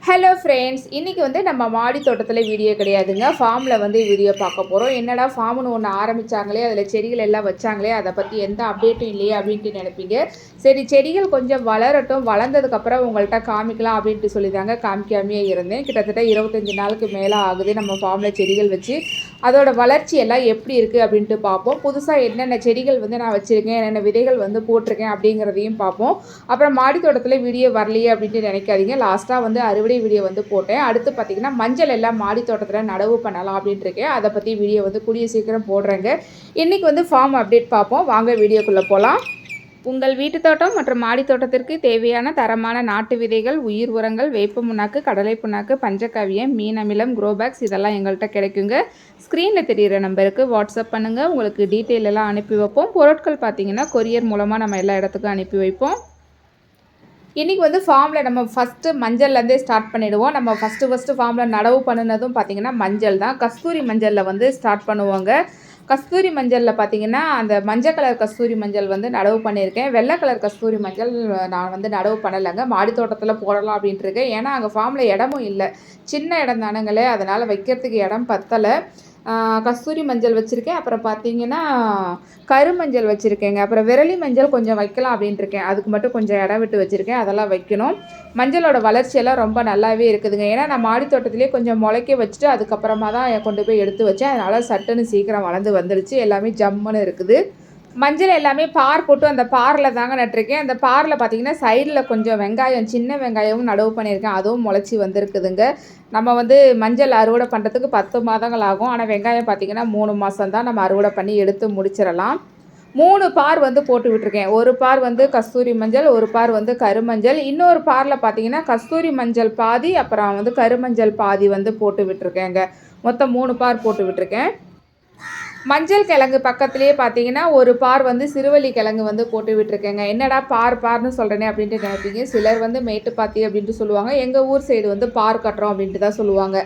Hello friends, இன்றைக்கி வந்து நம்ம மாடி தோட்டத்தில் வீடியோ கிடையாதுங்க. ஃபார்மில் வந்து வீடியோ பார்க்க போகிறோம். என்னடா ஃபார்ம்னு ஒன்று ஆரம்பித்தாங்களே, அதில் செடிகள் எல்லாம் வச்சாங்களே, அதை பற்றி எந்த அப்டேட்டும் இல்லையே அப்படின்ட்டு நினைப்பீங்க. சரி, செடிகள் கொஞ்சம் வளரட்டும், வளர்ந்ததுக்கப்புறம் உங்கள்கிட்ட காமிக்கலாம் அப்படின்ட்டு சொல்லி தாங்க காமிக்காமையே இருந்தேன். கிட்டத்தட்ட 25 நாளுக்கு மேலே ஆகுது நம்ம ஃபார்மில் செடிகள் வச்சு. அதோட வளர்ச்சி எல்லாம் எப்படி இருக்குது அப்படின்ட்டு பார்ப்போம். புதுசாக என்னென்ன செடிகள் வந்து நான் வச்சுருக்கேன், என்னென்ன விதைகள் வந்து போட்டிருக்கேன் அப்படிங்கிறதையும் பார்ப்போம். அப்புறம் மாடி தோட்டத்தில் வீடியோ வரலையே அப்படின்ட்டு நினைக்காதீங்க. லாஸ்ட்டாக வந்து அறுவடை வீடியோ வந்து போட்டேன். அடுத்து பார்த்தீங்கன்னா மஞ்சள் எல்லாம் மாடி தோட்டத்தில் நடவு பண்ணலாம் அப்படின்ட்டு இருக்கேன். அதை பற்றி வீடியோ வந்து கூடிய சீக்கிரம் போடுறேங்க. இன்றைக்கி வந்து ஃபார்ம் அப்டேட் பார்ப்போம். வாங்க வீடியோக்குள்ளே போகலாம். உங்கள் வீட்டு தோட்டம் மற்றும் மாடி தோட்டத்திற்கு தேவையான தரமான நாட்டு விதைகள், உயிர் உரங்கள், வேப்ப புண்ணாக்கு, கடலை புண்ணாக்கு, பஞ்சகாவியம், மீன் அமிலம், குரோபேக்ஸ் இதெல்லாம் எங்கள்கிட்ட கிடைக்குங்க. ஸ்க்ரீனில் தெரிகிற நம்பருக்கு வாட்ஸ்அப் பண்ணுங்கள். உங்களுக்கு டீட்டெயில் எல்லாம் அனுப்பி வைப்போம். பொருட்கள் பார்த்தீங்கன்னா கொரியர் மூலமாக நம்ம எல்லா இடத்துக்கும் அனுப்பி வைப்போம். இன்றைக்கி வந்து ஃபார்மில் நம்ம ஃபஸ்ட்டு மஞ்சள்லேருந்தே ஸ்டார்ட் பண்ணிவிடுவோம். நம்ம ஃபஸ்ட்டு ஃபார்மில் நடவு பண்ணினதும் பார்த்திங்கன்னா மஞ்சள் தான். கஸ்தூரி மஞ்சளில் வந்து ஸ்டார்ட் பண்ணுவோங்க. கஸ்தூரி மஞ்சளில் பார்த்திங்கன்னா அந்த மஞ்சள் கலர் கஸ்தூரி மஞ்சள் வந்து நடவு பண்ணியிருக்கேன். வெள்ளை கலர் கஸ்தூரி மஞ்சள் நான் வந்து நடவு பண்ணலைங்க. மாடி தோட்டத்தில் போடலாம் அப்படின்ட்டு இருக்கேன். ஏன்னா அங்கே ஃபார்மில் இடமும் இல்லை, சின்ன இடம் தானுங்களே, அதனால் வைக்கிறதுக்கு இடம் பத்தலை. கஸ்தூரி மஞ்சள் வச்சுருக்கேன். அப்புறம் பார்த்திங்கன்னா கருமஞ்சள் வச்சுருக்கேங்க. அப்புறம் விரலி மஞ்சள் கொஞ்சம் வைக்கலாம் அப்படின்ட்டு இருக்கேன். அதுக்கு மட்டும் கொஞ்சம் இடம் விட்டு வச்சுருக்கேன், அதெல்லாம் வைக்கணும். மஞ்சளோட வளர்ச்சியெல்லாம் ரொம்ப நல்லாவே இருக்குதுங்க. ஏன்னா நான் மாடி தோட்டத்திலே கொஞ்சம் முளைக்க வச்சுட்டு அதுக்கப்புறமா தான் கொண்டு போய் எடுத்து வச்சேன். அதனால் சட்டுன்னு சீக்கிரம் வளர்ந்து வந்துடுச்சு. எல்லாமே ஜம்முன்னு இருக்குது. மஞ்சள் எல்லாமே பார் போட்டு அந்த பாரில் தாங்க நட்டிருக்கேன். அந்த பாரில் பார்த்திங்கன்னா சைடில் கொஞ்சம் வெங்காயம், சின்ன வெங்காயமும் நடவு பண்ணியிருக்கேன். அதுவும் முளைச்சி வந்திருக்குதுங்க. நம்ம வந்து மஞ்சள் அறுவடை பண்ணுறதுக்கு 10 மாதங்கள் ஆகும். ஆனால் வெங்காயம் பார்த்திங்கன்னா 3 மாதம் தான் நம்ம அறுவடை பண்ணி எடுத்து முடிச்சிடலாம். 3 பார் வந்து போட்டு விட்டுருக்கேன். ஒரு பார் வந்து கஸ்தூரி மஞ்சள், ஒரு பார் வந்து கருமஞ்சள், இன்னொரு பாரில் பார்த்திங்கன்னா கஸ்தூரி மஞ்சள் பாதி, அப்புறம் வந்து கருமஞ்சள் பாதி வந்து போட்டு விட்டுருக்கேங்க. மொத்தம் 3 பார் போட்டு விட்டுருக்கேன். மஞ்சள் கிழங்கு பக்கத்துலேயே பார்த்தீங்கன்னா ஒரு பார் வந்து சிறுவள்ளி கிழங்கு வந்து போட்டு விட்டுருக்கேங்க. என்னடா பார்னு சொல்கிறேனே அப்படின்ட்டு நினைப்பீங்க. சிலர் வந்து மேட்டுப்பாத்தி அப்படின்ட்டு சொல்லுவாங்க. எங்கள் ஊர் சைடு வந்து பார் கட்டுறோம் அப்படின்ட்டு தான் சொல்லுவாங்க.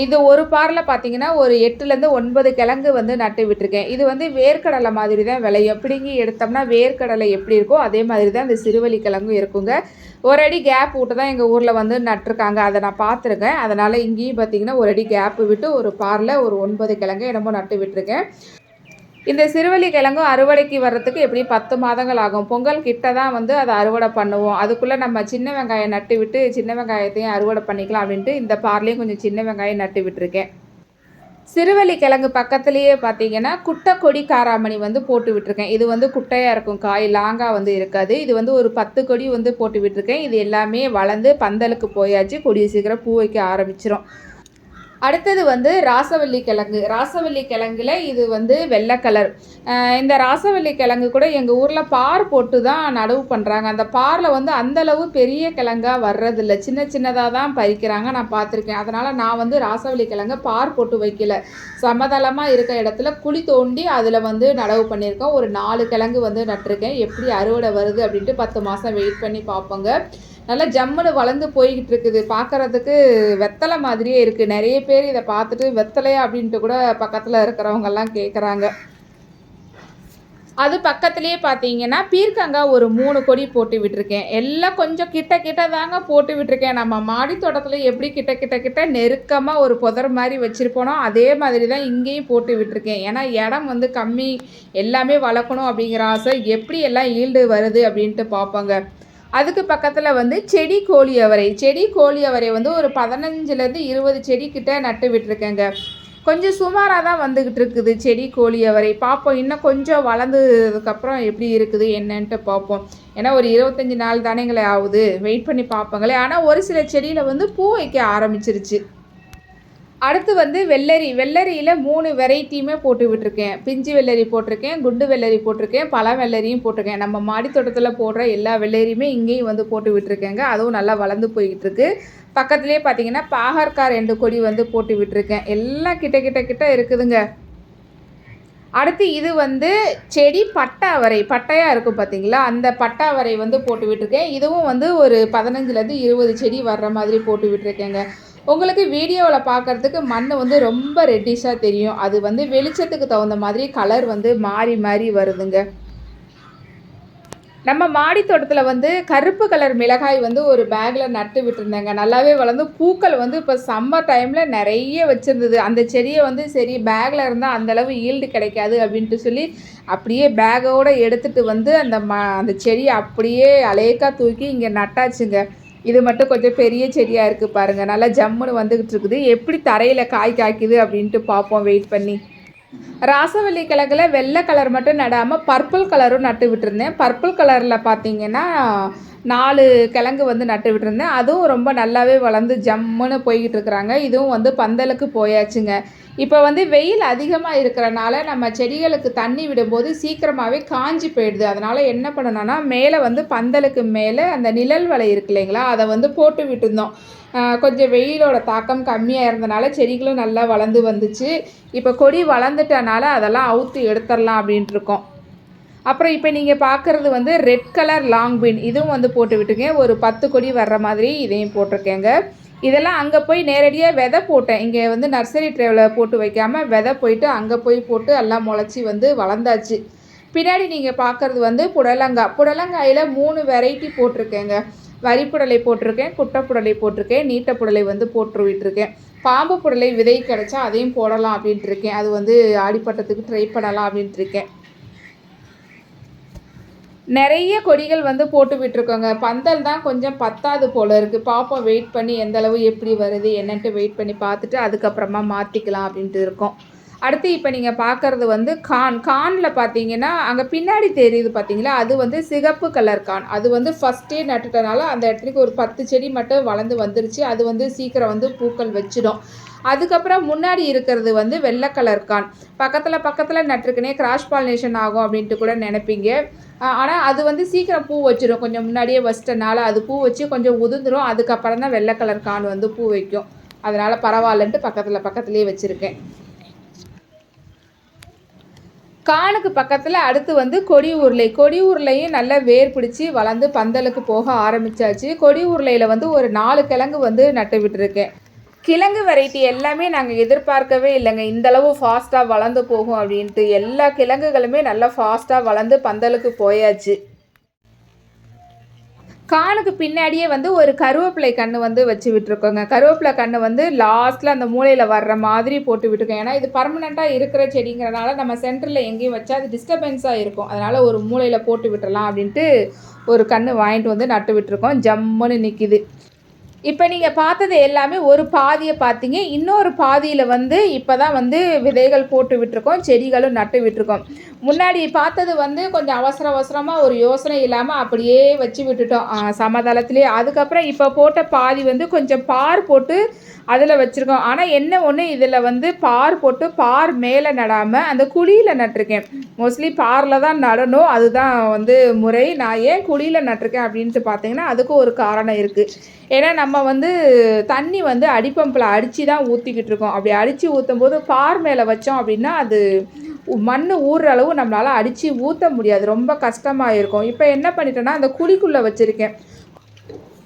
இது ஒரு பாரில் பார்த்தீங்கன்னா ஒரு 8லேருந்து 9 கிழங்கு வந்து நட்டு விட்டுருக்கேன். இது வந்து வேர்க்கடலை மாதிரி தான் விளையும். பிடுங்கி எடுத்தோம்னா வேர்க்கடலை எப்படி இருக்கோ அதே மாதிரி தான் இந்த சிறுவள்ளி கிழங்கும் இருக்குங்க. ஒரு அடி கேப் விட்டு தான் எங்கள் ஊரில் வந்து நட்டுருக்காங்க. அதை நான் பார்த்துருக்கேன். அதனால் இங்கேயும் பார்த்திங்கன்னா ஒரு அடி கேப்பு விட்டு ஒரு பாரில் ஒரு 9 கிழங்கு என்னமோ நட்டு விட்டுருக்கேன். இந்த சிறுவள்ளி கிழங்கும் அறுவடைக்கு வர்றதுக்கு எப்படி 10 மாதங்கள் ஆகும். பொங்கல் கிட்ட தான் வந்து அதை அறுவடை பண்ணுவோம். அதுக்குள்ளே நம்ம சின்ன வெங்காயம் நட்டு விட்டு சின்ன வெங்காயத்தையும் அறுவடை பண்ணிக்கலாம் அப்படின்ட்டு இந்த பார்லேயும் கொஞ்சம் சின்ன வெங்காயம் நட்டு விட்டுருக்கேன். சிறுவள்ளி கிழங்கு பக்கத்துலேயே பார்த்தீங்கன்னா குட்டை கொடி காராமணி வந்து போட்டு விட்டுருக்கேன். இது வந்து குட்டையாக இருக்கும், காய் லாங்காக வந்து இருக்காது. இது வந்து ஒரு 10 கொடி வந்து போட்டு விட்டுருக்கேன். இது எல்லாமே வளர்ந்து பந்தலுக்கு போயாச்சு. கொடியை சீக்கிரம் பூ வைக்க ஆரம்பிச்சிடும். அடுத்தது வந்து ராசவள்ளி கிழங்கு. ராசவள்ளி கிழங்குல இது வந்து வெள்ளை கலர். இந்த ராசவள்ளி கிழங்கு கூட எங்கள் ஊரில் பார் போட்டு தான் நடவு பண்ணுறாங்க. அந்த பாரில் வந்து அந்தளவு பெரிய கிழங்காக வர்றதில்ல, சின்ன சின்னதாக தான் பறிக்கிறாங்க, நான் பார்த்துருக்கேன். அதனால் நான் வந்து ராசவள்ளி கிழங்கு பார் போட்டு வைக்கல. சமதளமாக இருக்க இடத்துல குழி தோண்டி அதில் வந்து நடவு பண்ணியிருக்கோம். ஒரு 4 கிழங்கு வந்து நட்டிருக்கேன். எப்படி அறுவடை வருது அப்படின்ட்டு 10 மாதம் வெயிட் பண்ணி பார்ப்போங்க. நல்லா ஜம்முன்னு வளர்ந்து போய்கிட்டு இருக்குது. பார்க்குறதுக்கு வெத்தலை மாதிரியே இருக்குது. நிறைய பேர் இதை பார்த்துட்டு வெத்தலையா அப்படின்ட்டு கூட பக்கத்தில் இருக்கிறவங்கெல்லாம் கேட்குறாங்க. அது பக்கத்துலேயே பார்த்தீங்கன்னா பீர்க்கங்காய் ஒரு 3 கொடி போட்டு விட்டுருக்கேன். எல்லாம் கொஞ்சம் கிட்ட தாங்க போட்டு விட்டுருக்கேன். நம்ம மாடி தோட்டத்தில் எப்படி கிட்ட நெருக்கமாக ஒரு புதர் மாதிரி வச்சுருப்போனோ அதே மாதிரி தான் இங்கேயும் போட்டு விட்டுருக்கேன். ஏன்னா இடம் வந்து கம்மி, எல்லாமே வளர்க்கணும் அப்படிங்கிற ஆசை. எப்படி எல்லாம் ஈல்டு வருது அப்படின்ட்டு பார்ப்போங்க. அதுக்கு பக்கத்தில் வந்து செடி கோழி அவரை வந்து ஒரு 15லேருந்து 20 செடி கிட்ட நட்டு விட்டுருக்கேங்க. கொஞ்சம் சுமாராக தான் வந்துக்கிட்டு இருக்குது செடி கோழி அவரை. பார்ப்போம், இன்னும் கொஞ்சம் வளர்ந்ததுக்கப்புறம் எப்படி இருக்குது என்னன்ட்டு பார்ப்போம். ஏன்னா ஒரு 25 நாள் தானேங்களே ஆகுது, வெயிட் பண்ணி பார்ப்போங்களே. ஆனால் ஒரு சில செடியில் வந்து பூ வைக்க ஆரம்பிச்சிருச்சு. அடுத்து வந்து வெள்ளரியில் 3 வெரைட்டியுமே போட்டு விட்டுருக்கேன். பிஞ்சு வெள்ளரி போட்டிருக்கேன், குண்டு வெள்ளரி போட்டிருக்கேன், பழ வெள்ளரியும் போட்டிருக்கேன். நம்ம மாடி தோட்டத்தில் போடுற எல்லா வெள்ளரியுமே இங்கேயும் வந்து போட்டு விட்டுருக்கேங்க. அதுவும் நல்லா வளர்ந்து போய்கிட்டு இருக்கு. பக்கத்துலேயே பார்த்தீங்கன்னா பாகற்காய் 2 கொடி வந்து போட்டு விட்டுருக்கேன். எல்லாம் கிட்ட இருக்குதுங்க. அடுத்து இது வந்து செடி பட்டையாக இருக்கும் பார்த்தீங்களா, அந்த பட்டாவரை வந்து போட்டு விட்டுருக்கேன். இதுவும் வந்து ஒரு 15லேருந்து 20 செடி வர்ற மாதிரி போட்டு விட்டுருக்கேங்க. உங்களுக்கு வீடியோவில் பார்க்குறதுக்கு மண் வந்து ரொம்ப ரெட்டிஷாக தெரியும். அது வந்து வெளிச்சத்துக்கு தகுந்த மாதிரி கலர் வந்து மாறி வருதுங்க. நம்ம மாடி தோட்டத்தில் வந்து கருப்பு கலர் மிளகாய் வந்து ஒரு பேக்கில் நட்டு விட்டுருந்தேங்க. நல்லாவே வளர்ந்து பூக்கள் வந்து இப்போ சம்மர் டைமில் நிறைய வச்சுருந்தது. அந்த செடியை வந்து சரி பேக்கில் இருந்தால் அந்தளவு ஈல்டு கிடைக்காது அப்படின்ட்டு சொல்லி அப்படியே பேக்கோடு எடுத்துகிட்டு வந்து அந்த செடியை அப்படியே அலேக்கா தூக்கி இங்கே நட்டாச்சுங்க. இது மட்டும் கொஞ்சம் பெரிய செடியாக இருக்குது பாருங்கள். நல்லா ஜம்முன்னு வந்துக்கிட்டு இருக்குது. எப்படி தரையில் காய் காய்க்குது அப்படின்ட்டு பார்ப்போம் வெயிட் பண்ணி. ராசவள்ளி கிழங்குல வெள்ளை கலர் மட்டும் நடாமல் பர்பிள் கலரும் நட்டு விட்டுருந்தேன். பர்பிள் கலரில் பார்த்தீங்கன்னா 4 கிழங்கு வந்து நட்டு விட்டுருந்தேன். அதுவும் ரொம்ப நல்லாவே வளர்ந்து ஜம்முன்னு போய்கிட்டு இருக்கிறாங்க. இதுவும் வந்து பந்தலுக்கு போயாச்சுங்க. இப்போ வந்து வெயில் அதிகமாக இருக்கிறனால நம்ம செடிகளுக்கு தண்ணி விடும்போது சீக்கிரமாகவே காஞ்சி போயிடுது. அதனால் என்ன பண்ணணும்னா மேலே வந்து பந்தலுக்கு மேலே அந்த நிழல் வலை இருக்கு இல்லைங்களா, அதை வந்து போட்டு விட்டுருந்தோம். கொஞ்சம் வெயிலோட தாக்கம் கம்மியாக இருந்தனால செடிகளும் நல்லா வளர்ந்து வந்துச்சு. இப்போ கொடி வளர்ந்துட்டனால அதெல்லாம் அவுத்து எடுத்துடலாம் அப்படின்ட்டு இருக்கோம். அப்புறம் இப்போ நீங்கள் பார்க்குறது வந்து ரெட் கலர் லாங் பீன், இதுவும் வந்து போட்டு விட்டுருக்கேன். ஒரு 10 கொடி வர்ற மாதிரி இதையும் போட்டிருக்கேங்க. இதெல்லாம் அங்கே போய் நேரடியாக விதை போட்டேன். இங்கே வந்து நர்சரி ட்ரேவில் போட்டு வைக்காமல் விதை போயிட்டு அங்கே போய் போட்டு எல்லாம் முளைச்சி வந்து வளர்ந்தாச்சு. பின்னாடி நீங்கள் பார்க்குறது வந்து புடலங்காய். புடலங்காயில் 3 வெரைட்டி போட்டிருக்கேங்க. வரிப்புடலை போட்டிருக்கேன், குட்டைப்புடலை போட்டிருக்கேன், நீட்ட புடலை வந்து போட்டு விட்டுருக்கேன். பாம்பு புடலை விதை கிடச்சா அதையும் போடலாம் அப்படின்ட்டு இருக்கேன். அது வந்து ஆடிப்பட்டத்துக்கு ட்ரை பண்ணலாம் அப்படின்ட்டு இருக்கேன். நிறைய கொடிகள் வந்து போட்டு விட்டுருக்கோங்க. பந்தல் தான் கொஞ்சம் பத்தாது போல் இருக்குது. பார்ப்போம் வெயிட் பண்ணி எந்தளவு எப்படி வருது என்னன்ட்டு வெயிட் பண்ணி பார்த்துட்டு அதுக்கப்புறமா மாற்றிக்கலாம் அப்படின்ட்டு இருக்கோம். அடுத்து இப்போ நீங்கள் பார்க்குறது வந்து கானில் பார்த்தீங்கன்னா அங்கே பின்னாடி தெரியுது பார்த்தீங்களா, அது வந்து சிகப்பு கலர் கான். அது வந்து ஃபஸ்ட்டே நட்டுட்டனால அந்த இடத்துக்கு ஒரு 10 செடி மட்டும் வளர்ந்து வந்துருச்சு. அது வந்து சீக்கிரம் வந்து பூக்கள் வச்சிடும். அதுக்கப்புறம் முன்னாடி இருக்கிறது வந்து வெள்ளை கலர் கான். பக்கத்தில் நட்டுருக்குனே கிராஸ் பாலினேஷன் ஆகும் அப்படின்ட்டு கூட நினைப்பீங்க. ஆனால் அது வந்து சீக்கிரம் பூ வச்சிடும். கொஞ்சம் முன்னாடியே வச்சிட்டனால அது பூ வச்சு கொஞ்சம் உதிர்ந்துடும். அதுக்கப்புறம் தான் வெள்ளை கலர் கான் வந்து பூ வைக்கும். அதனால் பரவாயில்லன்ட்டு பக்கத்துலேயே வச்சுருக்கேன். கானுக்கு பக்கத்தில் அடுத்து வந்து கொடி உருளையும் நல்லா வேர் பிடிச்சி வளர்ந்து பந்தலுக்கு போக ஆரம்பித்தாச்சு. கொடி உருளையில் வந்து ஒரு 4 கிழங்கு வந்து நட்டு விட்டுருக்கேன். கிழங்கு வெரைட்டி எல்லாமே நாங்கள் எதிர்பார்க்கவே இல்லைங்க, இந்தளவு ஃபாஸ்ட்டாக வளர்ந்து போகும் அப்படின்ட்டு. எல்லா கிழங்குகளுமே நல்லா ஃபாஸ்ட்டாக வளர்ந்து பந்தலுக்கு போயாச்சு. கானுக்கு பின்னாடியே வந்து ஒரு கருவேப்பிலை கன்று வந்து வச்சு விட்டுருக்கோங்க. கருவேப்பிலை கன்று வந்து லாஸ்ட்டில் அந்த மூலையில் வர்ற மாதிரி போட்டு விட்டுருக்கோம். ஏன்னா இது பர்மனெண்ட்டாக இருக்கிற செடிங்கிறனால நம்ம சென்டரில் எங்கேயும் வச்சா அது டிஸ்டர்பன்ஸாக இருக்கும். அதனால் ஒரு மூலையில் போட்டு விட்டுறலாம் அப்படின்ட்டு ஒரு கன்று வாங்கிட்டு வந்து நட்டு விட்டுருக்கோம். ஜம்முன்னு நிற்கிது. இப்போ நீங்கள் பார்த்தது எல்லாமே ஒரு பாதியை பார்த்தீங்க. இன்னொரு பாதியில் வந்து இப்போ தான் வந்து விதைகள் போட்டு விட்டுருக்கோம், செடிகளும் நட்டு விட்டுருக்கோம். முன்னாடி பார்த்தது வந்து கொஞ்சம் அவசரமாக ஒரு யோசனை இல்லாமல் அப்படியே வச்சு விட்டுட்டோம் சமதளத்துலேயே. அதுக்கப்புறம் இப்போ போட்ட பாதி வந்து கொஞ்சம் பார் போட்டு அதில் வச்சுருக்கோம். ஆனால் என்ன ஒன்று, இதில் வந்து பார் போட்டு பார் மேலே நடாமல் அந்த குழியில் நட்டிருக்கேன். மோஸ்ட்லி பாரில் தான் நடணும், அதுதான் வந்து முறை. நான் ஏன் குழியில் நட்டிருக்கேன் அப்படின்ட்டு பார்த்தீங்கன்னா அதுக்கும் ஒரு காரணம் இருக்குது. ஏன்னா நம்ம வந்து தண்ணி வந்து அடிப்பம்பில் அடித்து தான் ஊற்றிக்கிட்டு இருக்கோம். அப்படி அடித்து ஊற்றும் போது பார் மேலே வச்சோம் அப்படின்னா அது மண் ஊறுற அளவு நம்மளால் அடித்து ஊற்ற முடியாது, ரொம்ப கஷ்டமாக இருக்கும். இப்போ என்ன பண்ணிட்டேன்னா அந்த குழிக்குள்ளே வச்சுருக்கேன்.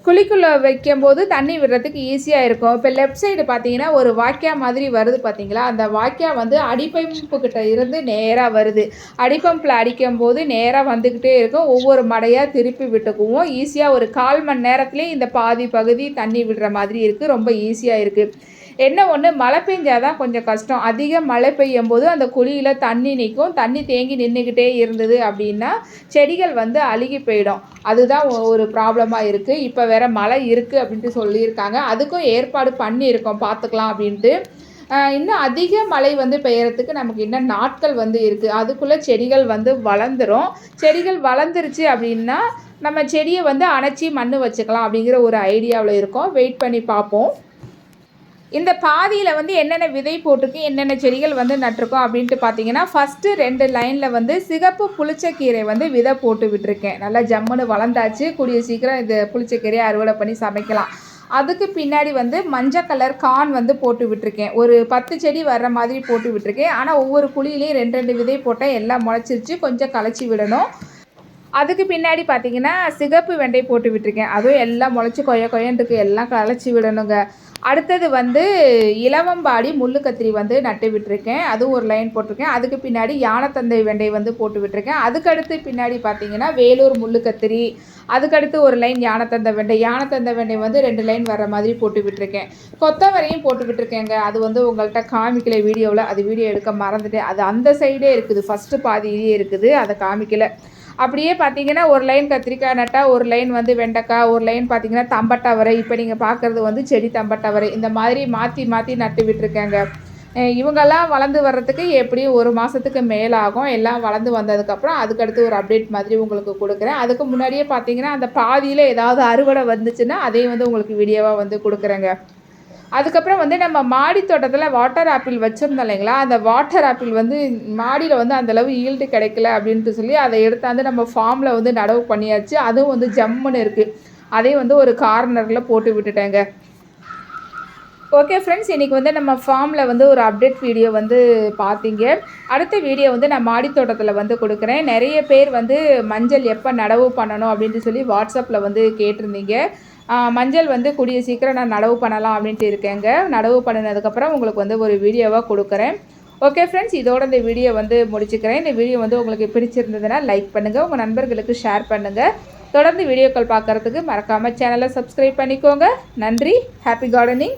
குழிக்குள்ளே வைக்கும்போது தண்ணி விடுறதுக்கு ஈஸியாக இருக்கும். இப்போ லெஃப்ட் சைடு பார்த்தீங்கன்னா ஒரு வாய்க்கா மாதிரி வருது பார்த்தீங்களா, அந்த வாய்க்கா வந்து அடிப்பம்புக்கிட்ட இருந்து நேராக வருது. அடிப்பம்பில் அடிக்கும்போது நேராக வந்துக்கிட்டே இருக்கும். ஒவ்வொரு மடையாக திருப்பி விட்டுக்குவோம். ஈஸியாக ஒரு 1/4 மணி நேரத்துலேயே இந்த பாதி பகுதி தண்ணி விடுற மாதிரி இருக்குது. ரொம்ப ஈஸியாக இருக்குது. என்ன ஒன்று, மழை பெஞ்சாதான் கொஞ்சம் கஷ்டம். அதிக மழை பெய்யும் போது அந்த குழியில் தண்ணி நிற்கும். தண்ணி தேங்கி நின்றுக்கிட்டே இருந்தது அப்படின்னா செடிகள் வந்து அழுகி போயிடும். அதுதான் ஒரு ப்ராப்ளமாக இருக்குது. இப்போ வேறு மழை இருக்குது அப்படின்ட்டு சொல்லியிருக்காங்க. அதுக்கும் ஏற்பாடு பண்ணியிருக்கோம், பார்த்துக்கலாம் அப்படின்ட்டு. இன்னும் அதிக மழை வந்து பெய்யறதுக்கு நமக்கு இன்னும் நாட்கள் வந்து இருக்குது. அதுக்குள்ளே செடிகள் வந்து வளர்ந்துடும். செடிகள் வளர்ந்துருச்சு அப்படின்னா நம்ம செடியை வந்து அணைச்சி மண் வச்சுக்கலாம் அப்படிங்கிற ஒரு ஐடியாவில் இருக்கோம். வெயிட் பண்ணி பார்ப்போம். இந்த பாதியில் வந்து என்னென்ன விதை போட்டிருக்கு, என்னென்ன செடிகள் வந்து நட்டிருக்கோம் அப்படின்ட்டு பார்த்தீங்கன்னா, ஃபஸ்ட்டு 2 லைனில் வந்து சிகப்பு புளிச்சக்கீரை வந்து விதை போட்டு விட்டுருக்கேன். நல்லா ஜம்முன்னு வளர்ந்தாச்சு. கூடிய சீக்கிரம் இந்த புளிச்சக்கீரையை அறுவடை பண்ணி சமைக்கலாம். அதுக்கு பின்னாடி வந்து மஞ்சள் கலர் கான் வந்து போட்டு விட்டுருக்கேன். ஒரு 10 செடி வர்ற மாதிரி போட்டு விட்டுருக்கேன். ஆனால் ஒவ்வொரு குழியிலையும் 2 விதை போட்டேன். எல்லாம் முளைச்சிருச்சு. கொஞ்சம் களைச்சி விடணும். அதுக்கு பின்னாடி பார்த்தீங்கன்னா சிகப்பு வெண்டை போட்டு விட்டுருக்கேன். அதுவும் எல்லாம் முளைச்சி கொய்யன்னு இருக்குது, எல்லாம் களைச்சி விடணுங்க. அடுத்தது வந்து இலவம்பாடி முள்ளு கத்திரி வந்து நட்டு விட்டுருக்கேன். அதுவும் ஒரு லைன் போட்டிருக்கேன். அதுக்கு பின்னாடி யானைத்தந்தை வெண்டை வந்து போட்டு விட்டுருக்கேன். அதுக்கடுத்து பின்னாடி பார்த்தீங்கன்னா வேலூர் முள்ளு கத்திரி, அதுக்கடுத்து ஒரு லைன் யானைத்தந்தை வெண்டை வந்து 2 லைன் வர மாதிரி போட்டு விட்டுருக்கேன். கொத்தவரையும் போட்டு விட்டுருக்கேங்க. அது வந்து உங்கள்கிட்ட காமிக்கல வீடியோவில், அது வீடியோ எடுக்க மறந்துட்டேன். அது அந்த சைடே இருக்குது, ஃபஸ்ட்டு பாதியிலே இருக்குது, அதை காமிக்கல. அப்படியே பார்த்தீங்கன்னா ஒரு லைன் கத்திரிக்காய் நட்டா, ஒரு லைன் வந்து வெண்டைக்காய், ஒரு லைன் பார்த்தீங்கன்னா தம்பட்டவரை. இப்போ நீங்கள் பார்க்குறது வந்து செடி தம்பட்டவரை. இந்த மாதிரி மாற்றி மாற்றி நட்டு விட்டுருக்கேங்க. இவங்கெல்லாம் வளர்ந்து வர்றதுக்கு எப்படியும் 1 மாதத்துக்கு மேலே ஆகும். எல்லாம் வளர்ந்து வந்ததுக்கப்புறம் அதுக்கடுத்து ஒரு அப்டேட் மாதிரி உங்களுக்கு கொடுக்குறேன். அதுக்கு முன்னாடியே பார்த்தீங்கன்னா அந்த பாதியில் ஏதாவது அறுவடை வந்துச்சுன்னா அதையும் வந்து உங்களுக்கு வீடியோவாக வந்து கொடுக்குறேங்க. அதுக்கப்புறம் வந்து நம்ம மாடி தோட்டத்தில் வாட்டர் ஆப்பிள் வச்சுருந்தோம் இல்லைங்களா, அந்த வாட்டர் ஆப்பிள் வந்து மாடியில் வந்து அந்தளவு ஈல்டு கிடைக்கல அப்படின்ட்டு சொல்லி அதை எடுத்தாந்து நம்ம ஃபார்மில் வந்து நடவு பண்ணியாச்சு. அதுவும் வந்து ஜம்முன்னு இருக்குது. அதையும் வந்து ஒரு கார்னரில் போட்டு விட்டுட்டேங்க. ஓகே ஃப்ரெண்ட்ஸ், இன்றைக்கி வந்து நம்ம ஃபார்மில் வந்து ஒரு அப்டேட் வீடியோ வந்து பார்த்தீங்க. அடுத்த வீடியோ வந்து நான் மாடி தோட்டத்தில் வந்து கொடுக்குறேன். நிறைய பேர் வந்து மஞ்சள் எப்போ நடவு பண்ணணும் அப்படின்ட்டு சொல்லி வாட்ஸ்அப்பில் வந்து கேட்டிருந்தீங்க. மஞ்சள் வந்து கூடிய சீக்கிரம் நான் நடவு பண்ணலாம் அப்படின்ட்டு இருக்கேங்க. நடவு பண்ணினதுக்கப்புறம் உங்களுக்கு வந்து ஒரு வீடியோவாக கொடுக்குறேன். ஓகே ஃப்ரெண்ட்ஸ், இதோட இந்த வீடியோ வந்து முடிச்சுக்கிறேன். இந்த வீடியோ வந்து உங்களுக்கு பிடிச்சிருந்ததுன்னா லைக் பண்ணுங்கள், உங்கள் நண்பர்களுக்கு ஷேர் பண்ணுங்கள். தொடர்ந்து வீடியோக்கள் பார்க்குறதுக்கு மறக்காமல் சேனலை சப்ஸ்கிரைப் பண்ணிக்கோங்க. நன்றி. Happy gardening.